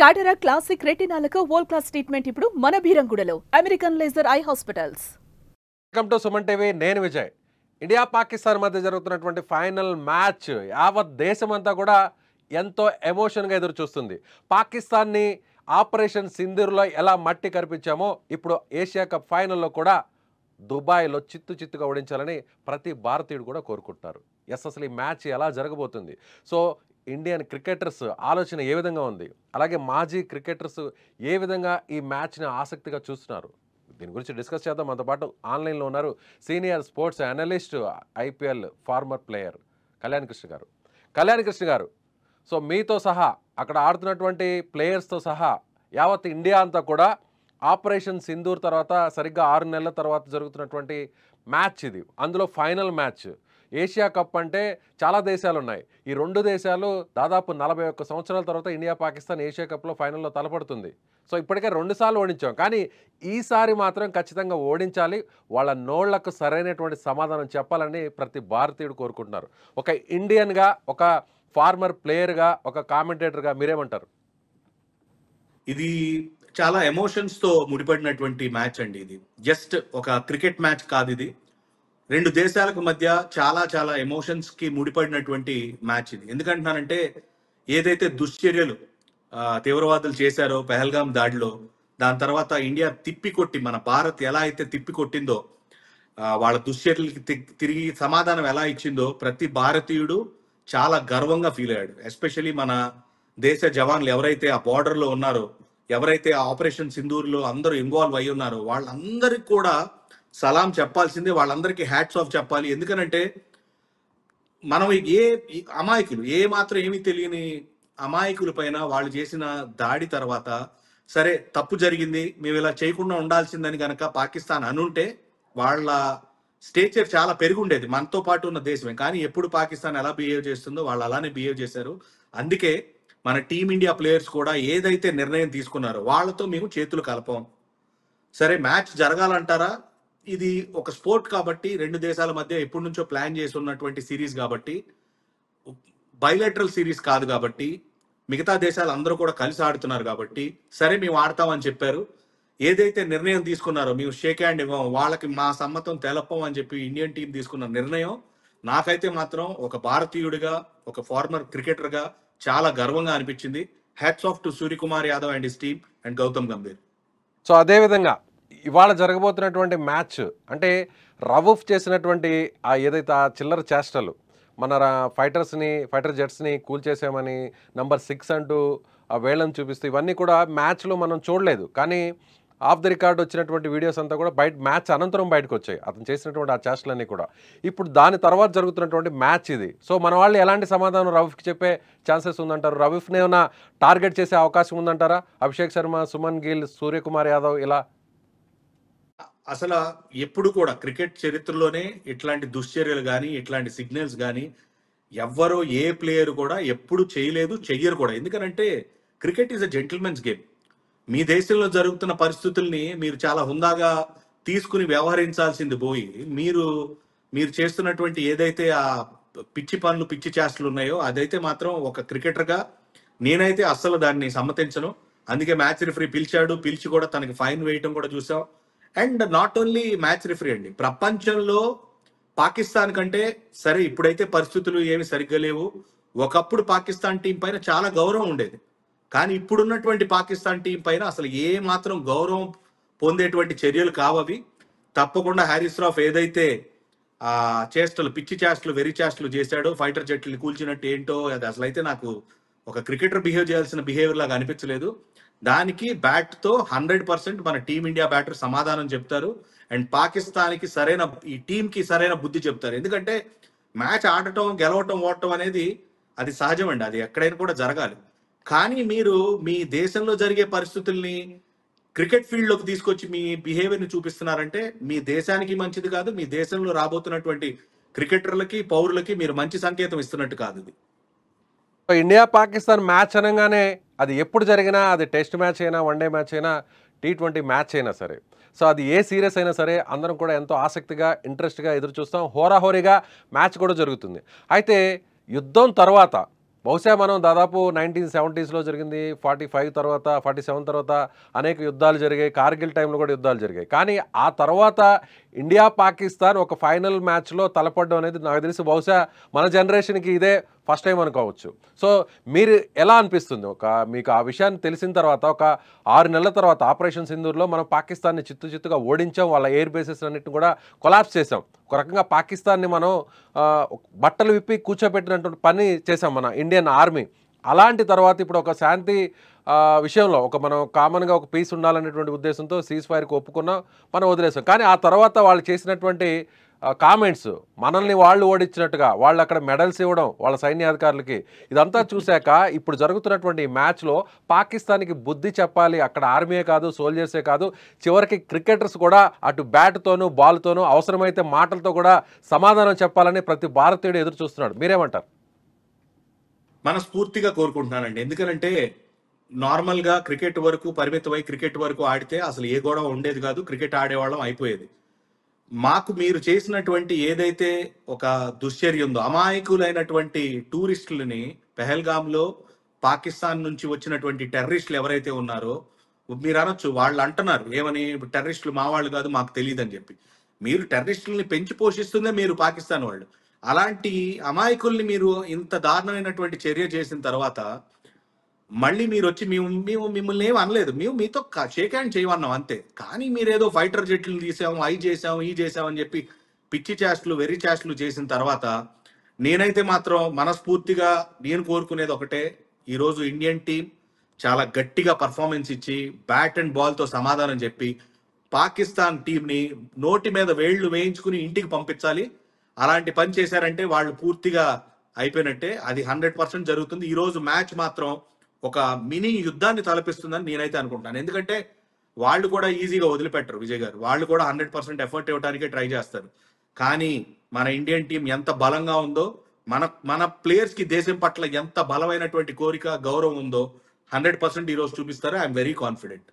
Cataract classic రెటినాలకు world class treatment ఇప్పుడు మన బీరంగూడలో American laser eye hospitals. Welcome to Suman TV. నేను విజయ్. ఇండియా పాకిస్తాన్ మధ్య జరుగుతున్నటువంటి ఫైనల్ మ్యాచ్ యావత్ దేశమంతా కూడా ఎంతో ఎమోషన్గా ఎదురు చూస్తుంది. పాకిస్తాన్ని ఆపరేషన్ సింధూర్లో ఎలా మట్టి కరిపించామో ఇప్పుడు ఏషియా కప్ ఫైనల్లో కూడా దుబాయ్లో చిత్తుగా ఓడించాలని ప్రతి భారతీయుడు కూడా కోరుకుంటున్నారు. అసలు ఈ మ్యాచ్ ఎలా జరగబోతుంది, సో ఇండియన్ క్రికెటర్స్ ఆలోచన ఏ విధంగా ఉంది, అలాగే మాజీ క్రికెటర్స్ ఏ విధంగా ఈ మ్యాచ్ని ఆసక్తిగా చూస్తున్నారు, దీని గురించి డిస్కస్ చేద్దాం. మనతో పాటు ఆన్లైన్లో ఉన్నారు senior sports analyst, IPL former player Kalyan Krishna గారు. సో మీతో సహా అక్కడ ఆడుతున్నటువంటి ప్లేయర్స్తో సహా యావత్ ఇండియా అంతా కూడా ఆపరేషన్ సింధూర్ తర్వాత సరిగ్గా 6 నెలల తర్వాత జరుగుతున్నటువంటి మ్యాచ్ ఇది. అందులో ఫైనల్ మ్యాచ్. ఏషియా కప్ అంటే చాలా దేశాలు ఉన్నాయి. ఈ 2 దేశాలు దాదాపు 41 సంవత్సరాల తర్వాత ఇండియా పాకిస్తాన్ ఏషియా కప్లో ఫైనల్లో తలపడుతుంది. సో ఇప్పటికే 2 సార్లు ఓడించాం, కానీ ఈసారి మాత్రం ఖచ్చితంగా ఓడించాలి, వాళ్ళ నోళ్లకు సరైనటువంటి సమాధానం చెప్పాలని ప్రతి భారతీయుడు కోరుకుంటున్నారు. ఒక ఇండియన్గా, ఒక ఫార్మర్ ప్లేయర్గా, ఒక కామెంటేటర్గా మీరేమంటారు? ఇది చాలా ఎమోషన్స్తో ముడిపడినటువంటి మ్యాచ్ అండి. ఇది జస్ట్ ఒక క్రికెట్ మ్యాచ్ కాదు, ఇది 2 దేశాలకు మధ్య చాలా చాలా ఎమోషన్స్కి ముడిపడినటువంటి మ్యాచ్ ఇది. ఎందుకంటున్నానంటే ఏదైతే దుశ్చర్యలు తీవ్రవాదులు చేశారో పెహల్గాం దాడిలో, దాని తర్వాత ఇండియా తిప్పికొట్టి, మన భారత్ ఎలా అయితే తిప్పికొట్టిందో, వాళ్ళ దుశ్చర్యలకి తిరిగి సమాధానం ఎలా ఇచ్చిందో ప్రతి భారతీయుడు చాలా గర్వంగా ఫీల్ అయ్యాడు. ఎస్పెషలీ మన దేశ జవాన్లు ఎవరైతే ఆ బార్డర్లో ఉన్నారో, ఎవరైతే ఆ ఆపరేషన్ సింధూర్లో అందరూ ఇన్వాల్వ్ అయి ఉన్నారో వాళ్ళందరికీ కూడా సలాం చెప్పాల్సిందే, వాళ్ళందరికీ హ్యాట్స్ ఆఫ్ చెప్పాలి. ఎందుకనంటే మనం అమాయకులు, ఏ మాత్రం ఏమీ తెలియని అమాయకుల పైన వాళ్ళు చేసిన దాడి తర్వాత, సరే తప్పు జరిగింది, మేము ఇలా చేయకుండా ఉండాల్సిందని కనుక పాకిస్తాన్ అనుంటే వాళ్ళ స్టేచర్ చాలా పెరిగి ఉండేది, మనతో పాటు ఉన్న దేశమే. కానీ ఎప్పుడు పాకిస్తాన్ ఎలా బిహేవ్ చేస్తుందో వాళ్ళు అలానే బిహేవ్ చేశారు. అందుకే మన టీమిండియా ప్లేయర్స్ కూడా ఏదైతే నిర్ణయం తీసుకున్నారో వాళ్ళతో మేము చేతులు కలపం. సరే మ్యాచ్ జరగాలంటారా, ఇది ఒక స్పోర్ట్ కాబట్టి 2 దేశాల మధ్య ఎప్పటి నుంచో ప్లాన్ చేసి ఉన్నటువంటి సిరీస్ కాబట్టి, బైలాటరల్ సిరీస్ కాదు కాబట్టి, మిగతా దేశాలు అందరూ కూడా కలిసి ఆడుతున్నారు కాబట్టి సరే మేము ఆడతామని చెప్పారు. ఏదైతే నిర్ణయం తీసుకున్నారో మేము షేక్ హ్యాండ్ ఇవ్వం, వాళ్ళకి మా సమ్మతం తెలపం అని చెప్పి ఇండియన్ టీం తీసుకున్న నిర్ణయం నాకైతే మాత్రం ఒక భారతీయుడిగా, ఒక ఫార్మర్ క్రికెటర్గా చాలా గర్వంగా అనిపించింది. Hats off to Suryakumar Yadav and his team and Gautam Gambhir. So అదేవిధంగా ఇవాళ జరగబోతున్నటువంటి మ్యాచ్ అంటే రవూఫ్ చేసినటువంటి ఏదైతే ఆ చిల్లర చేష్టలు, మన ఫైటర్ జెట్స్ని కూల్ చేసామని నంబర్ 6 అంటూ ఆ వేళ్ళని చూపిస్తూ, ఇవన్నీ కూడా మ్యాచ్లో మనం చూడలేదు, కానీ ఆఫ్ ది రికార్డ్ వచ్చినటువంటి వీడియోస్ అంతా కూడా మ్యాచ్ అనంతరం బయటకు వచ్చాయి, అతను చేసినటువంటి ఆ చేష్టలన్నీ కూడా. ఇప్పుడు దాని తర్వాత జరుగుతున్నటువంటి మ్యాచ్ ఇది. సో మన వాళ్ళు ఎలాంటి సమాధానం రవూఫ్కి చెప్పే ఛాన్సెస్ ఉందంటారు? రవూఫ్ని ఏమైనా టార్గెట్ చేసే అవకాశం ఉందంటారా? అభిషేక్ శర్మ, సుమన్ గిల్, సూర్యకుమార్ యాదవ్ ఇలా అసలు ఎప్పుడు కూడా క్రికెట్ చరిత్రలోనే ఇట్లాంటి దుశ్చర్యలు కానీ, ఇట్లాంటి సిగ్నల్స్ కానీ ఎవ్వరో ఏ ప్లేయర్ కూడా ఎప్పుడు చేయలేదు, చెయ్యరు కూడా. ఎందుకనంటే cricket is a gentlemen's game. మీ దేశంలో జరుగుతున్న పరిస్థితుల్ని మీరు చాలా హుందాగా తీసుకుని వ్యవహరించాల్సింది పోయి, మీరు చేస్తున్నటువంటి ఏదైతే ఆ పిచ్చి పనులు, పిచ్చి చేష్టలు ఉన్నాయో అదైతే మాత్రం ఒక క్రికెటర్గా నేనైతే అస్సలు దాన్ని సమ్మతించను. అందుకే మ్యాచ్ రిఫరీ పిలిచి కూడా తనకి ఫైన్ వేయటం కూడా చూసాం. And not only match referee అండి, ప్రపంచంలో పాకిస్తాన్ కంటే, సరే ఇప్పుడైతే పరిస్థితులు ఏమి సరిగ్గా లేవు, ఒకప్పుడు పాకిస్తాన్ టీం పైన చాలా గౌరవం ఉండేది, కానీ ఇప్పుడున్నటువంటి పాకిస్తాన్ టీం పైన అసలు ఏ మాత్రం గౌరవం పొందేటువంటి చర్యలు కావవి. తప్పకుండా హ్యారిస్ రాఫ్ ఏదైతే ఆ చేష్టలు, పిచ్చి చేష్టలు, వెరీ చేష్టలు చేశాడో, ఫైటర్ జెట్లని కూల్చినట్టు ఏంటో, అది అసలు అయితే నాకు ఒక క్రికెటర్ బిహేవ్ చేయాల్సిన బిహేవియర్ లాగా అనిపించలేదు. దానికి బ్యాట్తో 100% మన టీమిండియా బ్యాటర్ సమాధానం చెప్తారు. అండ్ పాకిస్తాన్కి ఈ టీంకి సరైన బుద్ధి చెప్తారు. ఎందుకంటే మ్యాచ్ ఆడటం, గెలవటం, ఓడటం అనేది అది సహజమండి, అది ఎక్కడైనా కూడా జరగాలి. కానీ మీరు మీ దేశంలో జరిగే పరిస్థితుల్ని క్రికెట్ ఫీల్డ్లోకి తీసుకొచ్చి మీ బిహేవియర్ని చూపిస్తున్నారంటే మీ దేశానికి మంచిది కాదు, మీ దేశంలో రాబోతున్నటువంటి క్రికెటర్లకి, పౌరులకి మీరు మంచి సంకేతం ఇస్తున్నట్టు కాదు ఇది. ఇండియా పాకిస్తాన్ మ్యాచ్ అనగానే అది ఎప్పుడు జరిగినా, అది టెస్ట్ మ్యాచ్ అయినా, వన్డే మ్యాచ్ అయినా, T20 మ్యాచ్ అయినా సరే, సో అది ఏ సీరియస్ అయినా సరే అందరం కూడా ఎంతో ఆసక్తిగా, ఇంట్రెస్ట్గా ఎదురు చూస్తాం. హోరాహోరీగా మ్యాచ్ కూడా జరుగుతుంది. అయితే యుద్ధం తర్వాత బహుశా మనం దాదాపు 1970s జరిగింది, 45 తర్వాత 47 తర్వాత అనేక యుద్ధాలు జరిగాయి, కార్గిల్ టైంలో కూడా యుద్ధాలు జరిగాయి. కానీ ఆ తర్వాత ఇండియా పాకిస్తాన్ ఒక ఫైనల్ మ్యాచ్లో తలపడడం అనేది నాకు తెలిసి బహుశా మన జనరేషన్కి ఇదే ఫస్ట్ టైం అనుకోవచ్చు. సో మీరు ఎలా అనిపిస్తుంది మీకు ఆ విషయాన్ని తెలిసిన తర్వాత ఒక 6 నెలల తర్వాత ఆపరేషన్ సింధూర్లో మనం పాకిస్తాన్ని చిత్తుగా ఓడించాం, వాళ్ళ ఎయిర్ బేసెస్ అన్నిటిని కూడా కొలాప్స్ చేసాం. ఒక రకంగా పాకిస్తాన్ని మనం బట్టలు విప్పి కూర్చోబెట్టినటువంటి పని చేసాం మన ఇండియన్ ఆర్మీ. అలాంటి తర్వాత ఇప్పుడు ఒక శాంతి విషయంలో మనం కామన్గా ఒక పీస్ ఉండాలనేటువంటి ఉద్దేశంతో సీజ్ ఫైర్కి ఒప్పుకున్నాం, మనం వదిలేసాం. కానీ ఆ తర్వాత వాళ్ళు చేసినటువంటి కామెంట్స్ మనల్ని వాళ్ళు ఓడించినట్టుగా వాళ్ళు అక్కడ మెడల్స్ ఇవ్వడం వాళ్ళ సైన్యాధికారులకి, ఇదంతా చూశాక ఇప్పుడు జరుగుతున్నటువంటి ఈ మ్యాచ్లో పాకిస్తాన్కి బుద్ధి చెప్పాలి. అక్కడ ఆర్మీయే కాదు, సోల్జర్సే కాదు, చివరికి క్రికెటర్స్ కూడా అటు బ్యాట్తోనూ బాల్తోనూ అవసరమైతే మాటలతో కూడా సమాధానం చెప్పాలని ప్రతి భారతీయుడు ఎదురు చూస్తున్నాడు. మీరేమంటారు? మనస్ఫూర్తిగా కోరుకుంటున్నానండి. ఎందుకనంటే నార్మల్గా క్రికెట్ వరకు పరిమితమై క్రికెట్ వరకు ఆడితే అసలు ఏ గొడవ ఉండేది కాదు, క్రికెట్ ఆడేవాళ్ళం అయిపోయేది. మాకు మీరు చేసినటువంటి ఏదైతే ఒక దుశ్చర్య ఉందో, అమాయకులైనటువంటి టూరిస్టులని పెహల్గాంలో పాకిస్తాన్ నుంచి వచ్చినటువంటి టెర్రరిస్టులు ఎవరైతే ఉన్నారో, మీరు అనొచ్చు వాళ్ళు అంటున్నారు ఏమని, టెర్రరిస్టులు మా వాళ్ళు కాదు మాకు తెలియదు అని చెప్పి. మీరు టెర్రరిస్టులని పెంచి పోషిస్తుందే మీరు పాకిస్తాన్ వాళ్ళు. అలాంటి అమాయకుల్ని మీరు ఇంత దారుణమైనటువంటి చర్య చేసిన తర్వాత మళ్ళీ మీరు వచ్చి మేము మిమ్మల్ని ఏం అనలేదు, మేము మీతో షేక్ హ్యాండ్ చేయమన్నాం అంతే. కానీ మీరేదో ఫైటర్ జెట్లు తీసాము, అవి చేసాము, ఈ చేసామని చెప్పి పిచ్చి చేష్టలు వెర్రి చేష్టలు చేసిన తర్వాత నేనైతే మాత్రం మనస్ఫూర్తిగా నేను కోరుకునేది ఒకటే, ఈరోజు ఇండియన్ టీం చాలా గట్టిగా పర్ఫార్మెన్స్ ఇచ్చి బ్యాట్ అండ్ బాల్తో సమాధానం చెప్పి పాకిస్తాన్ టీంని నోటి మీద వేళ్లు వేయించుకుని ఇంటికి పంపించాలి. అలాంటి పని చేశారంటే వాళ్ళు పూర్తిగా అయిపోయినట్టే. అది 100% జరుగుతుంది. ఈరోజు మ్యాచ్ మాత్రం ఒక మినీ యుద్ధాన్ని తలపిస్తుందని నేనైతే అనుకుంటాను. ఎందుకంటే వాళ్ళు కూడా ఈజీగా వదిలిపెట్టరు విజయ్ గారు, వాళ్ళు కూడా 100% ఎఫర్ట్ ఇవ్వడానికే ట్రై చేస్తారు. కానీ మన ఇండియన్ టీం ఎంత బలంగా ఉందో, మన ప్లేయర్స్ కి దేశం పట్ల ఎంత బలమైనటువంటి కోరిక గౌరవం ఉందో 100% ఈరోజు చూపిస్తారు. I'm very confident.